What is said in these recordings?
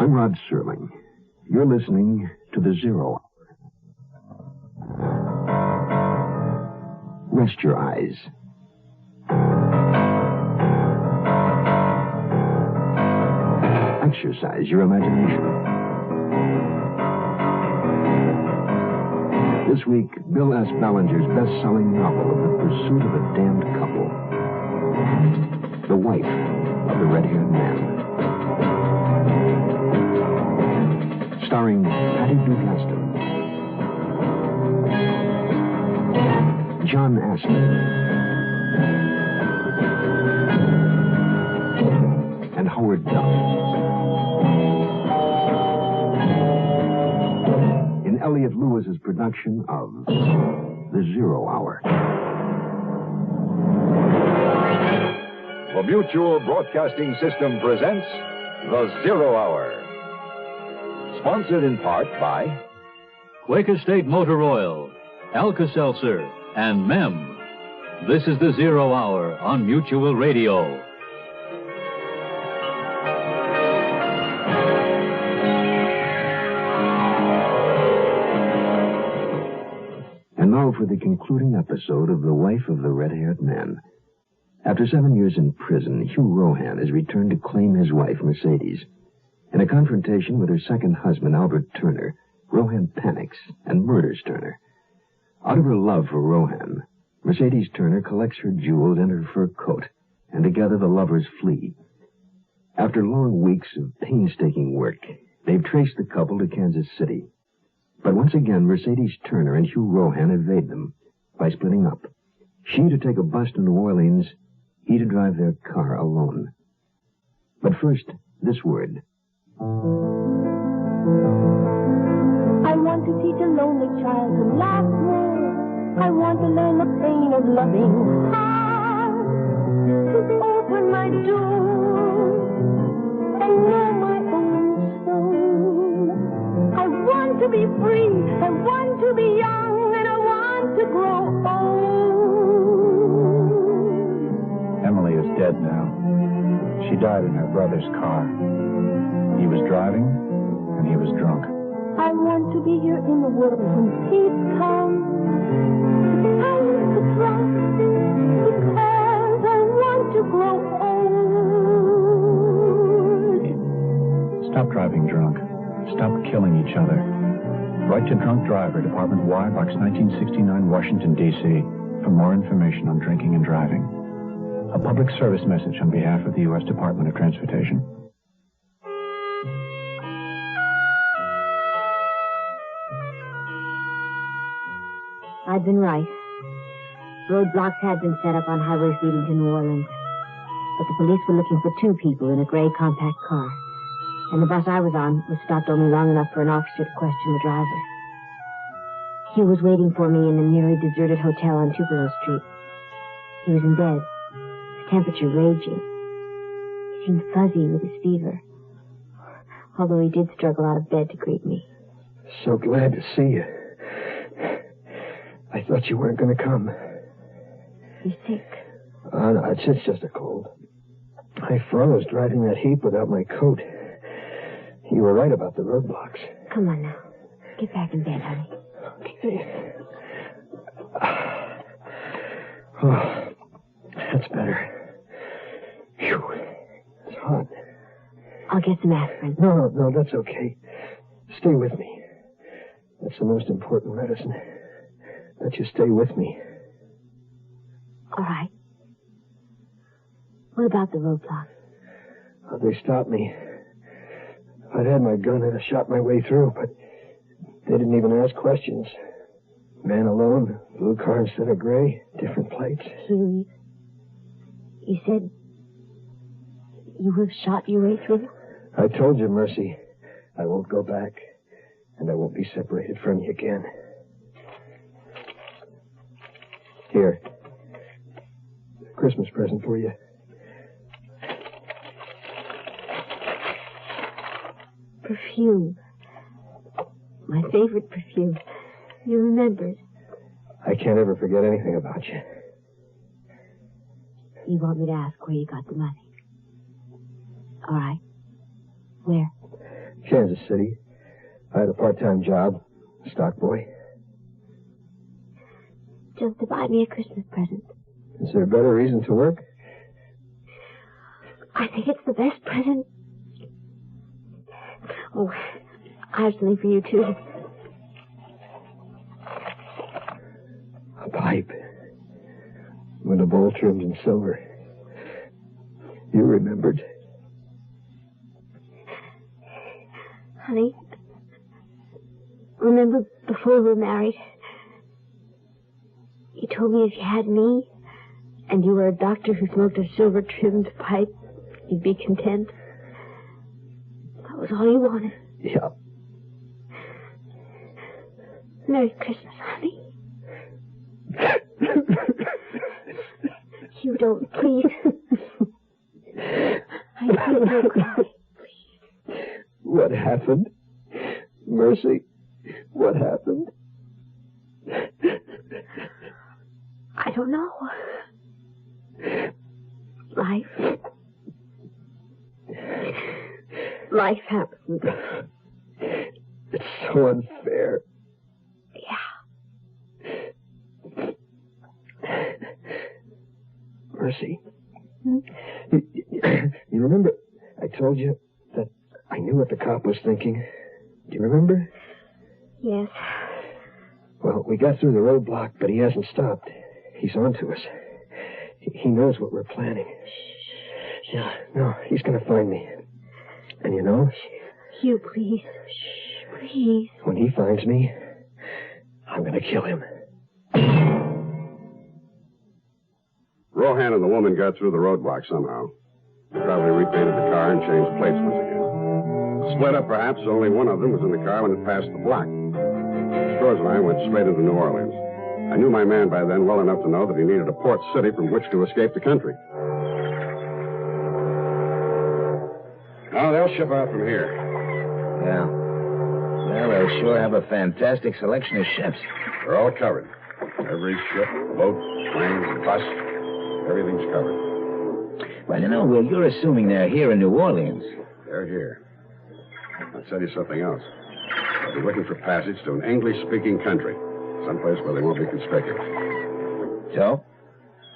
I'm Rod Serling. You're listening to The Zero Hour. Rest your eyes. Exercise your imagination. This week, Bill S. Ballinger's best-selling novel of The Pursuit of a Damned Couple. The Wife of the Red-Haired Man. Starring Patty Duke-Aston, John Astin, and Howard Duff. In Elliot Lewis's production of The Zero Hour. The Mutual Broadcasting System presents The Zero Hour. Sponsored in part by Quake Estate Motor Oil, Alka-Seltzer, and Mem. This is The Zero Hour on Mutual Radio. And now for the concluding episode of The Wife of the Red-Haired Man. After 7 years in prison, Hugh Rohan has returned to claim his wife, Mercedes. In a confrontation with her second husband, Albert Turner, Rohan panics and murders Turner. Out of her love for Rohan, Mercedes Turner collects her jewels and her fur coat, and together the lovers flee. After long weeks of painstaking work, they've traced the couple to Kansas City. But once again, Mercedes Turner and Hugh Rohan evade them by splitting up. She to take a bus to New Orleans, he to drive their car alone. But first, this word. I want to teach a lonely child to laugh more. I want to learn the pain of loving hard. To open my door and know my own soul. I want to be free. I want to be young, and I want to grow old. Emily is dead now. She died in her brother's car. He was driving, and he was drunk. I want to be here in the world when peace comes. I want to drop because I want to grow old. Stop driving drunk. Stop killing each other. Write to Drunk Driver, Department Y, Box 1969, Washington, D.C. for more information on drinking and driving. A public service message on behalf of the U.S. Department of Transportation. I'd been right. Roadblocks had been set up on highways leading to New Orleans. But the police were looking for two people in a gray compact car. And the bus I was on was stopped only long enough for an officer to question the driver. Hugh was waiting for me in a nearly deserted hotel on Tupelo Street. He was in bed, his temperature raging. He seemed fuzzy with his fever. Although he did struggle out of bed to greet me. So glad to see you. I thought you weren't going to come. You sick? No, it's just a cold. I froze driving that heap without my coat. You were right about the roadblocks. Come on now. Get back in bed, honey. Okay. Oh, that's better. Phew. It's hot. I'll get some aspirin. No, that's okay. Stay with me. That's the most important medicine. That you stay with me. All right. What about the roadblock? They stopped me. If I'd had my gun, I'd have shot my way through, but they didn't even ask questions. Man alone, blue car instead of gray, different plates. Hugh, you said you would have shot your way through? I told you, Mercy, I won't go back, and I won't be separated from you again. Here. Christmas present for you. Perfume. My favorite perfume. You remembered. I can't ever forget anything about you. You want me to ask where you got the money? All right. Where? Kansas City. I had a part-time job, stock boy. Just to buy me a Christmas present. Is there a better reason to work? I think it's the best present. Oh, I have something for you, too. A pipe. With a bowl trimmed in silver. You remembered. Honey, remember before we were married, you told me if you had me, and you were a doctor who smoked a silver-trimmed pipe, you'd be content. That was all you wanted. Yeah. Merry Christmas, honey. You don't, please. I don't cry. What happened? Mercy, what happened? I don't know. Life happens. It's so unfair. Yeah. Mercy. You remember I told you that I knew what the cop was thinking? Do you remember? Yes. Well, we got through the roadblock, but he hasn't stopped. He's on to us. He knows what we're planning. Yeah, no, he's going to find me. And you know? Hugh, please. Shh, please. When he finds me, I'm going to kill him. Rohan and the woman got through the roadblock somehow. They probably repainted the car and changed plates once again. Split up, perhaps. Only one of them was in the car when it passed the block. Scores and I went straight into New Orleans. I knew my man by then well enough to know that he needed a port city from which to escape the country. Now, they'll ship out from here. Yeah. Well, they'll sure have a fantastic selection of ships. They're all covered. Every ship, boat, plane, bus, everything's covered. Well, you know, Will, you're assuming they're here in New Orleans. They're here. I'll tell you something else. I'll be looking for passage to an English-speaking country. Someplace where they won't be conspicuous. So?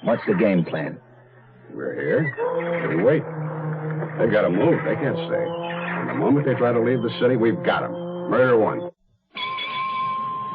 What's the game plan? We're here. We wait. They've got to move. They can't stay. And the moment they try to leave the city, we've got them. Murder one.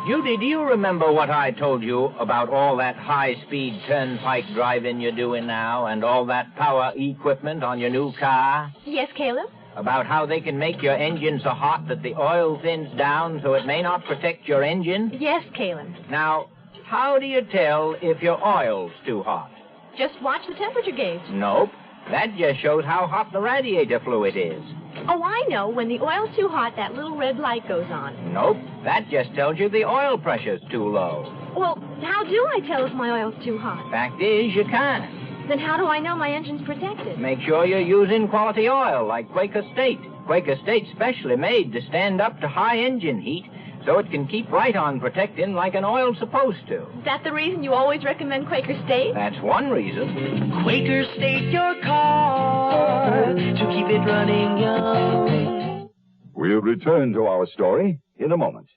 Judy, do you remember what I told you about all that high-speed turnpike driving you're doing now and all that power equipment on your new car? Yes, Caleb? About how they can make your engine so hot that the oil thins down so it may not protect your engine? Yes, Caleb. Now, how do you tell if your oil's too hot? Just watch the temperature gauge. Nope. That just shows how hot the radiator fluid is. Oh, I know. When the oil's too hot, that little red light goes on. Nope. That just tells you the oil pressure's too low. Well, how do I tell if my oil's too hot? Fact is, you can't. Then how do I know my engine's protected? Make sure you're using quality oil like Quaker State. Quaker State's specially made to stand up to high engine heat so it can keep right on protecting like an oil's supposed to. Is that the reason you always recommend Quaker State? That's one reason. Quaker State your car to keep it running young. We'll return to our story in a moment.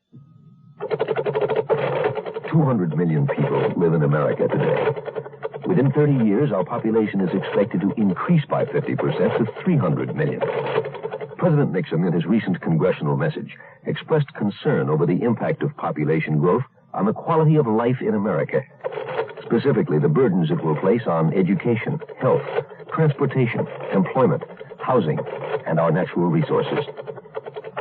200 million people live in America today. Within 30 years, our population is expected to increase by 50% to 300 million. President Nixon, in his recent congressional message, expressed concern over the impact of population growth on the quality of life in America. Specifically, the burdens it will place on education, health, transportation, employment, housing, and our natural resources.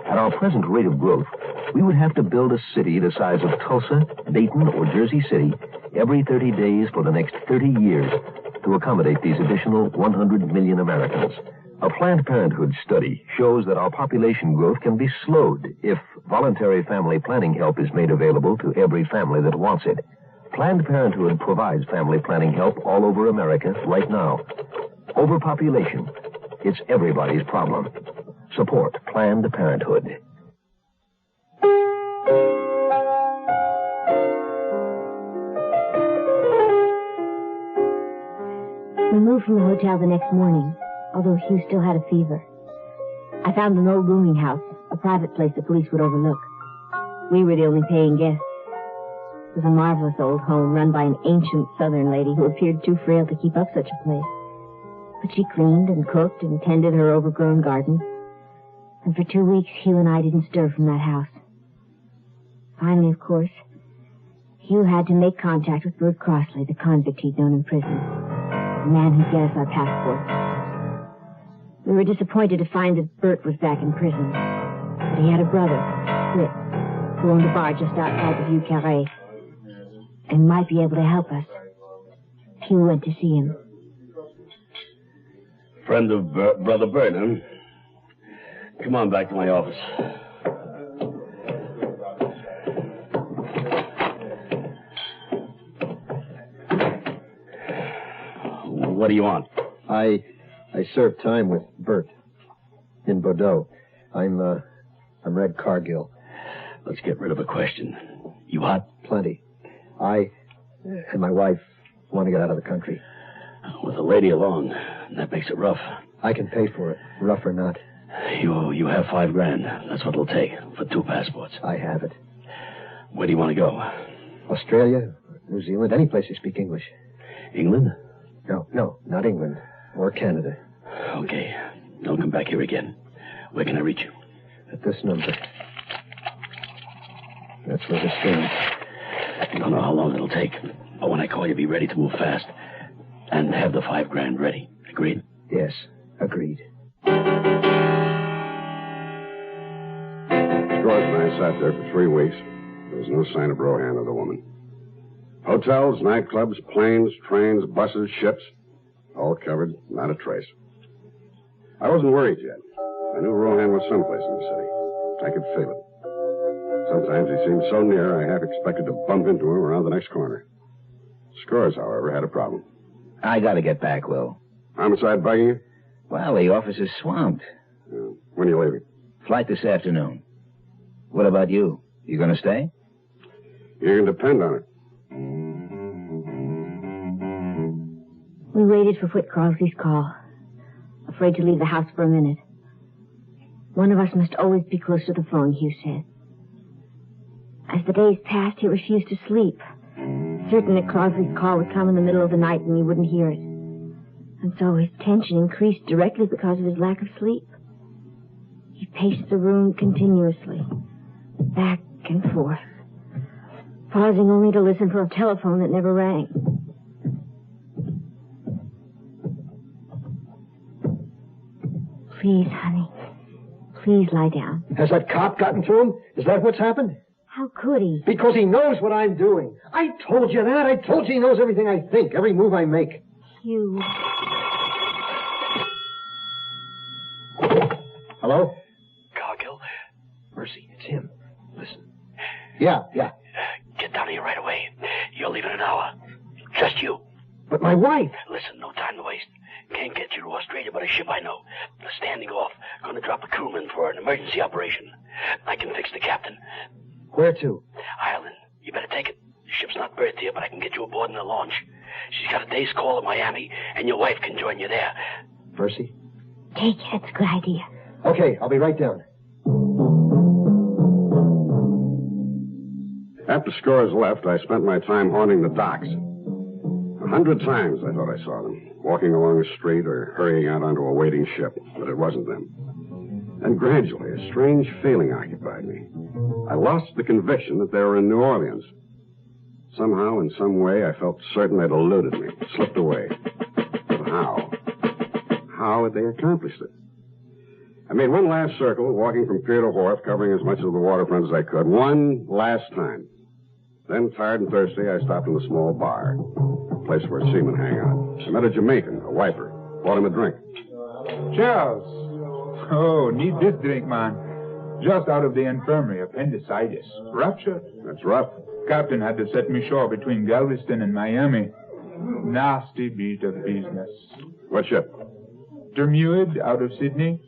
At our present rate of growth, we would have to build a city the size of Tulsa, Dayton, or Jersey City every 30 days for the next 30 years to accommodate these additional 100 million Americans. A Planned Parenthood study shows that our population growth can be slowed if voluntary family planning help is made available to every family that wants it. Planned Parenthood provides family planning help all over America right now. Overpopulation, it's everybody's problem. Support Planned Parenthood. We moved from the hotel the next morning, although Hugh still had a fever. I found an old rooming house a private place the police would overlook. We were the only paying guests. It was a marvelous old home run by an ancient Southern lady who appeared too frail to keep up such a place. But she cleaned and cooked and tended her overgrown garden. And for 2 weeks, Hugh and I didn't stir from that house. Finally, of course, Hugh had to make contact with Bert Crossley, the convict he'd known in prison, the man who'd get us our passports. We were disappointed to find that Bert was back in prison, but he had a brother, Fritz, who owned a bar just outside the Vieux Carré, and might be able to help us. Hugh went to see him. Friend of Brother Bert, huh? Come on back to my office. What do you want? I served time with Bert in Bordeaux. I'm Red Cargill. Let's get rid of a question. You hot? Plenty. I and my wife want to get out of the country. With a lady along, that makes it rough. I can pay for it, rough or not. You have $5,000. That's what it'll take for 2 passports. I have it. Where do you want to go? Australia, New Zealand, any place you speak English. England? No, not England. Or Canada. Okay. Don't come back here again. Where can I reach you? At this number. That's where the stands. I don't know how long it'll take. But when I call you, be ready to move fast. And have the $5,000 ready. Agreed? Yes, agreed. Scores and I sat there for 3 weeks. There was no sign of Rohan or the woman. Hotels, nightclubs, planes, trains, buses, ships. All covered, not a trace. I wasn't worried yet. I knew Rohan was someplace in the city. I could feel it. Sometimes he seemed so near, I half expected to bump into him around the next corner. Scores, however, had a problem. I gotta get back, Will. Homicide bugging you? Well, the office is swamped. When are you leaving? Flight this afternoon. What about you? You gonna stay? You can depend on it. We waited for Whit Crossley's call, afraid to leave the house for a minute. One of us must always be close to the phone, Hugh said. As the days passed, he refused to sleep, certain that Crossley's call would come in the middle of the night and he wouldn't hear it. And so his tension increased directly because of his lack of sleep. He paced the room continuously, back and forth, pausing only to listen for a telephone that never rang. Please, honey, please lie down. Has that cop gotten to him? Is that what's happened? How could he? Because he knows what I'm doing. I told you that. I told you he knows everything I think, every move I make. Hugh. Hello? Cargill? Mercy, it's him. Listen. Yeah. Get down here right away. You're leaving in an hour. Just you. But my wife. Listen, no time to waste. Can't get you to Australia, but a ship I know. They're standing off. Gonna drop a crewman for an emergency operation. I can fix the captain. Where to? Ireland. You better take it. The ship's not berthed here, but I can get you aboard in the launch. She's got a day's call at Miami, and your wife can join you there. Percy? Take it. That's a good idea. Okay, I'll be right down. After Scores left, I spent my time haunting the docks. 100 times I thought I saw them, walking along the street or hurrying out onto a waiting ship, but it wasn't them. And gradually, a strange feeling occupied me. I lost the conviction that they were in New Orleans. Somehow, in some way, I felt certain they'd eluded me, slipped away. But how? How had they accomplished it? I made one last circle, walking from pier to wharf, covering as much of the waterfront as I could. One last time. Then, tired and thirsty, I stopped in a small bar, a place where seamen hang out. I met a Jamaican, a wiper. Bought him a drink. Charles. Oh, need this drink, man. Just out of the infirmary, appendicitis. Rupture? That's rough. Captain had to set me ashore between Galveston and Miami. Nasty beat of business. What ship? Dermuid out of Sydney.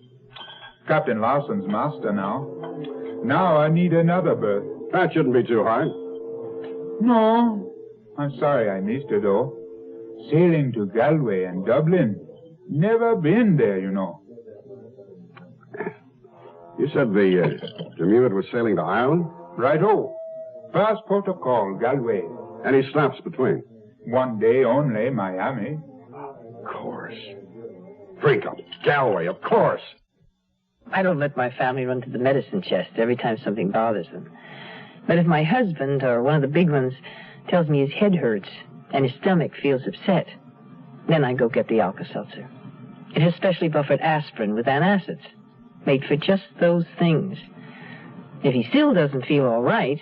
Captain Lawson's master now. Now I need another berth. That shouldn't be too hard. No. I'm sorry I missed it, though. Sailing to Galway and Dublin. Never been there, you know. You said the Dermewit was sailing to Ireland? Right-o. First port of call, Galway. Any stops between? One day only, Miami. Of course. Brinkham, Galway, of course. I don't let my family run to the medicine chest every time something bothers them. But if my husband, or one of the big ones, tells me his head hurts and his stomach feels upset, then I go get the Alka-Seltzer. It has specially buffered aspirin with antacids, made for just those things. If he still doesn't feel all right,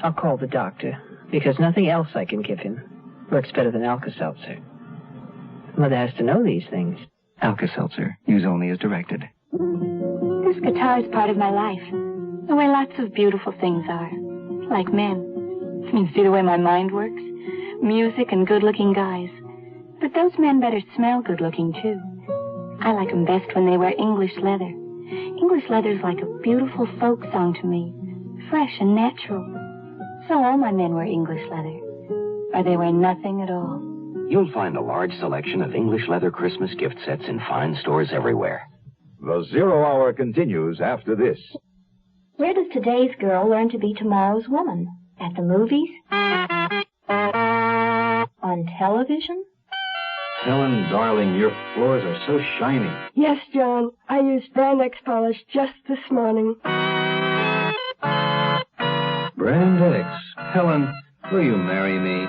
I'll call the doctor, because nothing else I can give him works better than Alka-Seltzer. Mother has to know these things. Alka-Seltzer. Use only as directed. This guitar is part of my life, the way lots of beautiful things are, like men. I mean, see the way my mind works? Music and good-looking guys. But those men better smell good-looking, too. I like them best when they wear English leather. English leather's like a beautiful folk song to me, fresh and natural. So all my men wear English leather, or they wear nothing at all. You'll find a large selection of English leather Christmas gift sets in fine stores everywhere. The Zero Hour continues after this. Where does today's girl learn to be tomorrow's woman? At the movies? On television? Helen, darling, your floors are so shiny. Yes, John. I used Brand X polish just this morning. Brand X. Helen, will you marry me?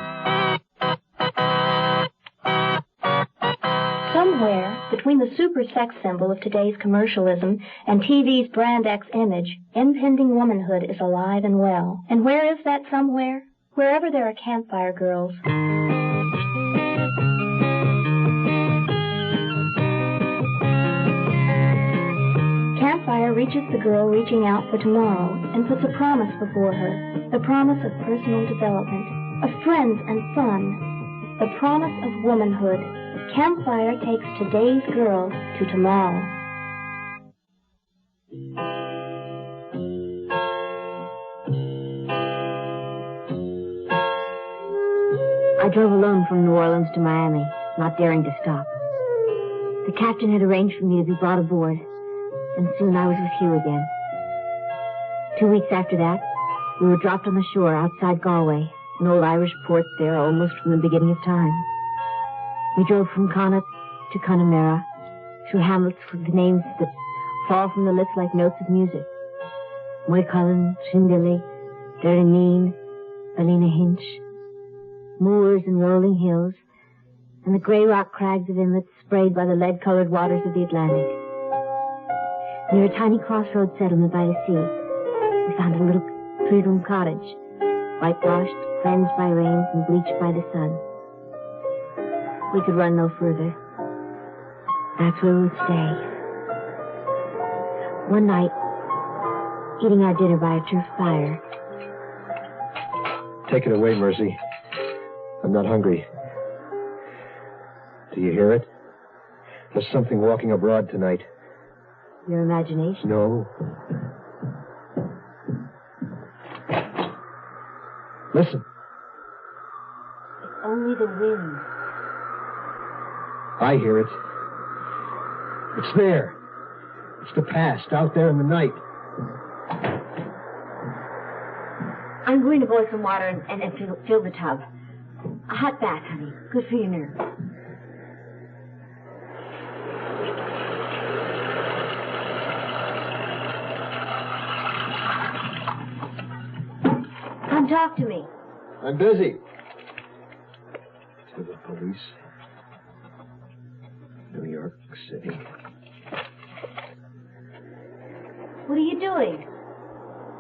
Somewhere between the super sex symbol of today's commercialism and TV's Brand X image, impending womanhood is alive and well. And where is that somewhere? Wherever there are campfire girls. Campfire reaches the girl reaching out for tomorrow and puts a promise before her. The promise of personal development, of friends and fun. The promise of womanhood. Campfire takes today's girl to tomorrow. I drove alone from New Orleans to Miami, not daring to stop. The captain had arranged for me to be brought aboard, and soon I was with Hugh again. 2 weeks after that, we were dropped on the shore outside Galway, an old Irish port there almost from the beginning of time. We drove from Connaught to Connemara, through hamlets with the names that fall from the lips like notes of music. Moycullen, Trindilly, Derryneen, Ballynahinch, moors and rolling hills, and the gray rock crags of inlets sprayed by the lead-colored waters of the Atlantic. Near a tiny crossroads settlement by the sea, we found a little three-room cottage, whitewashed, cleansed by rains, and bleached by the sun. We could run no further. That's where we would stay. One night, eating our dinner by a turf fire. Take it away, Mercy. I'm not hungry. Do you hear it? There's something walking abroad tonight. Your imagination? No. Listen. Only the wind. I hear it. It's there. It's the past, out there in the night. I'm going to boil some water and fill the tub. A hot bath, honey. Good for your nerves. Come talk to me. I'm busy. To the police. New York City. What are you doing?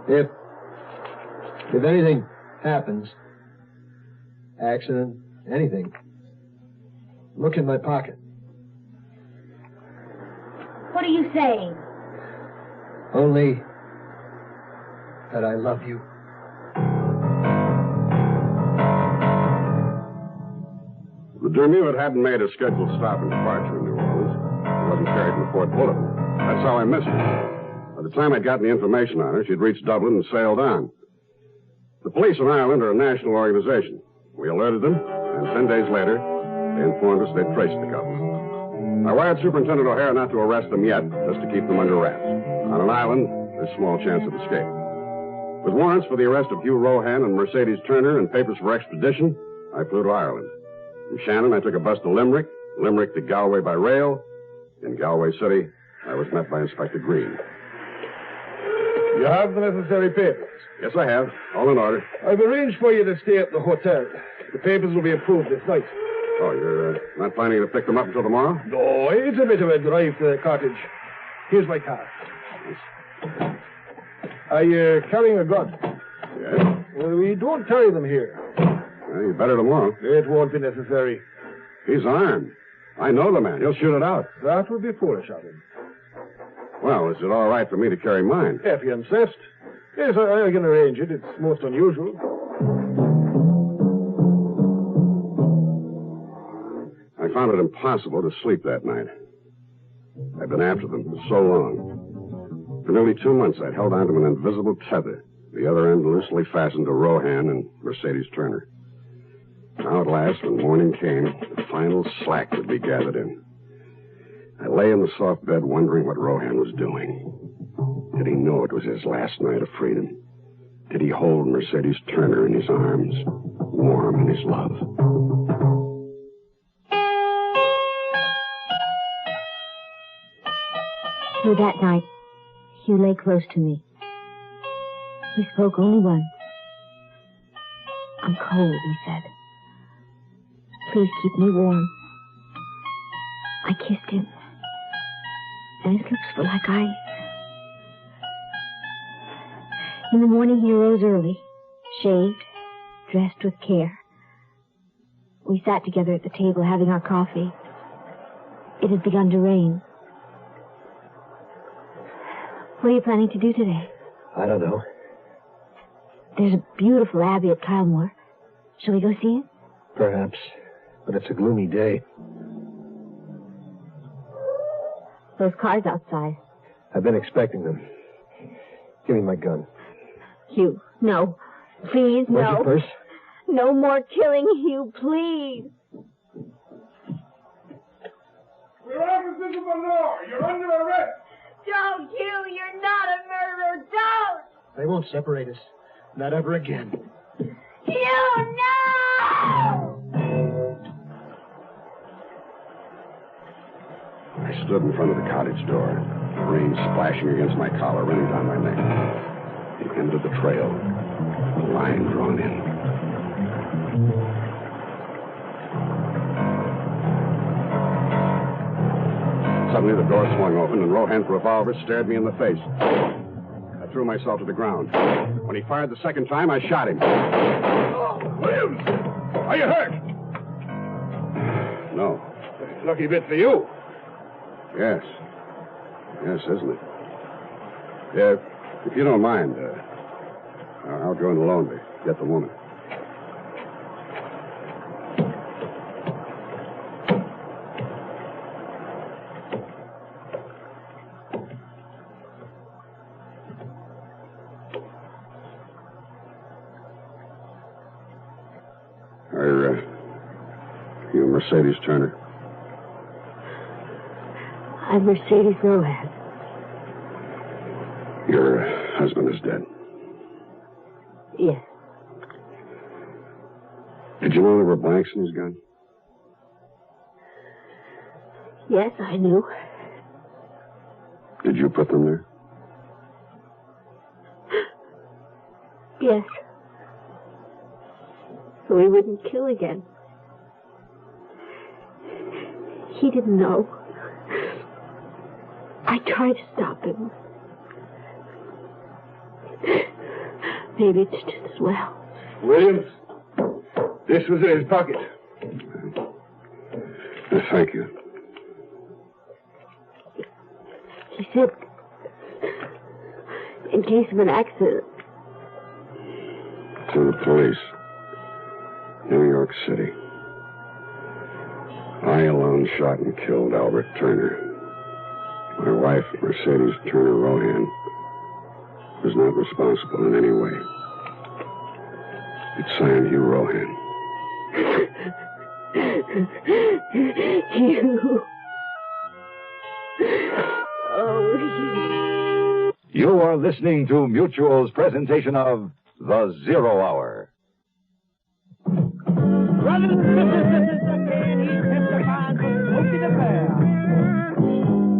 If anything happens, accident, anything, look in my pocket. What are you saying? Only that I love you. The Dermewit hadn't made a scheduled stop and departure in New Orleans. It wasn't carried in the Port Bulletin. That's how I missed her. By the time I'd gotten the information on her, she'd reached Dublin and sailed on. The police in Ireland are a national organization. We alerted them, and 10 days later, they informed us they'd traced the couple. I wired Superintendent O'Hara not to arrest them yet, just to keep them under wraps. On an island there's small chance of escape. With warrants for the arrest of Hugh Rohan and Mercedes Turner and papers for extradition, I flew to Ireland. From Shannon, I took a bus to Limerick, Limerick to Galway by rail. In Galway City, I was met by Inspector Green. You have the necessary papers? Yes, I have. All in order. I've arranged for you to stay at the hotel. The papers will be approved this night. Oh, you're not planning to pick them up until tomorrow? No, it's a bit of a drive to the cottage. Here's my car. Are you carrying a gun? Yes. Well, we don't carry them here. Well, you better tomorrow. It won't be necessary. He's armed. I know the man. He'll shoot it out. That would be foolish of him. Well, is it all right for me to carry mine? If you insist. Yes, I can arrange it. It's most unusual. I found it impossible to sleep that night. I'd been after them for so long. For nearly 2 months, I'd held on to an invisible tether, the other end loosely fastened to Rohan and Mercedes Turner. Now, at last, when morning came, the final slack would be gathered in. I lay in the soft bed wondering what Rohan was doing. Did he know it was his last night of freedom? Did he hold Mercedes Turner in his arms, warm in his love? Through that night, Hugh lay close to me. He spoke only once. "I'm cold," he said. "Please keep me warm." I kissed him, and his lips were like ice. In the morning, he arose early, shaved, dressed with care. We sat together at the table having our coffee. It had begun to rain. "What are you planning to do today?" I don't know. "There's a beautiful abbey at Kylemore. Shall we go see it?" Perhaps. But it's a gloomy day. Those cars outside. I've been expecting them. Give me my gun. Hugh, no. Please, Where's no. your purse? No more killing, Hugh, please. We're officers of the law. You're under arrest. Don't, Hugh. You're not a murderer. Don't. They won't separate us. Not ever again. Hugh, no! I stood in front of the cottage door, the rain splashing against my collar, running down my neck. The end of the trail, the line drawn in. Suddenly, the door swung open, and Rohan's revolver stared me in the face. I threw myself to the ground. When he fired the second time, I shot him. Williams! Are you hurt? No. Lucky bit for you. Yes. Yes, isn't it? Yeah, if you don't mind, I'll go in alone to get the woman. You Mercedes Turner? I'm Mercedes Rohan. Your husband is dead. Yes. Did you know there were blanks in his gun? Yes, I knew. Did you put them there? Yes. So he wouldn't kill again. He didn't know. I tried to stop him. Maybe it's just as well. Williams, this was in his pocket. Thank you. He said, in case of an accident. To the police. New York City. I alone shot and killed Albert Turner. My wife, Mercedes Turner Rohan, was not responsible in any way. It's signed Hugh Rohan. Hugh. Oh, Hugh. You are listening to Mutual's presentation of The Zero Hour. Brothers and sisters, again, he testifies for Smokey the Bear.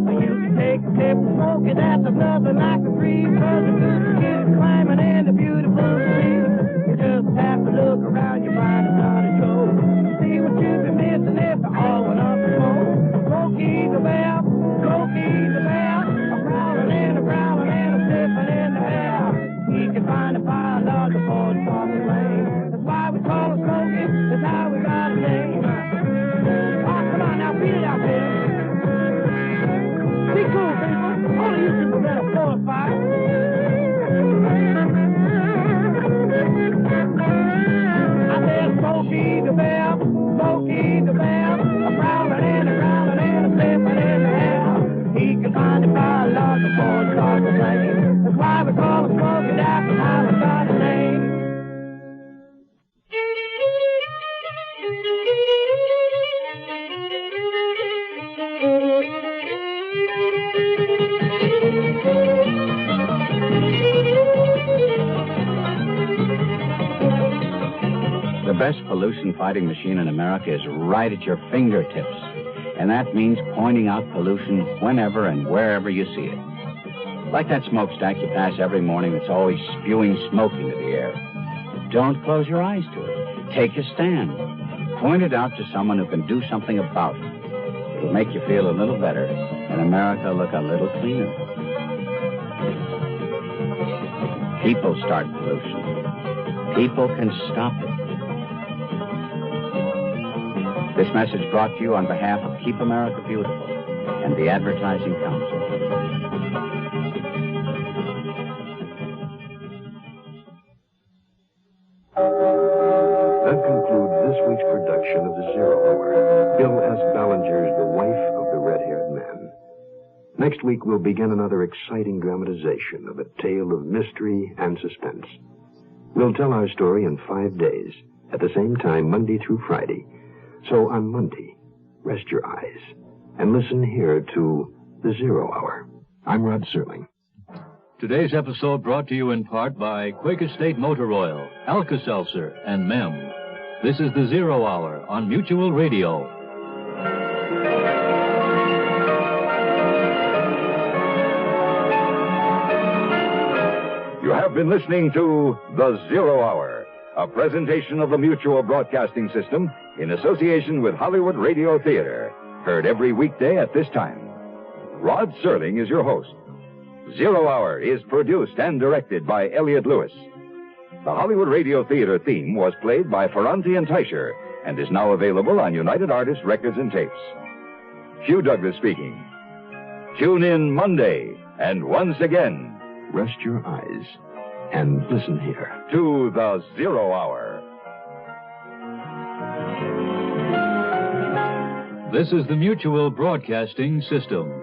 I used to take a sip of Smokey, that's nothing like a free fuzzy good kids climbing in the beautiful tree. You just have to look around, you find it's not a joke. See what you've been missing if they all went up in smoke. Smokey the Bear, Smokey the Bear, a prowling and a growling and a sniffing in the air. He can find a fire log before it's off the lane. That's why we call him Smokey, that's how we got his name. Oh, come on now, beat it out there. Be cool, people. All of you can prevent a forest fire. I said Smokey the Bear, Smokey the Bear, a prowling and a growling and a sniffing in the air. He can find a fire log before it starts to rain. That's why we call him Smokey, that's how we got his name. The best pollution-fighting machine in America is right at your fingertips. And that means pointing out pollution whenever and wherever you see it. Like that smokestack you pass every morning that's always spewing smoke into the air. Don't close your eyes to it. Take a stand. Point it out to someone who can do something about it. It'll make you feel a little better and America look a little cleaner. People start pollution. People can stop it. This message brought to you on behalf of Keep America Beautiful and the Advertising Council. That concludes this week's production of The Zero Hour. Bill S. Ballinger's The Wife of the Red-Haired Man. Next week, we'll begin another exciting dramatization of a tale of mystery and suspense. We'll tell our story in 5 days, at the same time, Monday through Friday. So on Monday, rest your eyes and listen here to The Zero Hour. I'm Rod Serling. Today's episode brought to you in part by Quaker State Motor Oil, Alka-Seltzer, and Mem. This is The Zero Hour on Mutual Radio. You have been listening to The Zero Hour, a presentation of the Mutual Broadcasting System in association with Hollywood Radio Theater, heard every weekday at this time. Rod Serling is your host. Zero Hour is produced and directed by Elliott Lewis. The Hollywood Radio Theater theme was played by Ferranti and Teicher and is now available on United Artists Records and Tapes. Hugh Douglas speaking. Tune in Monday, and once again, rest your eyes and listen here to The Zero Hour. This is the Mutual Broadcasting System.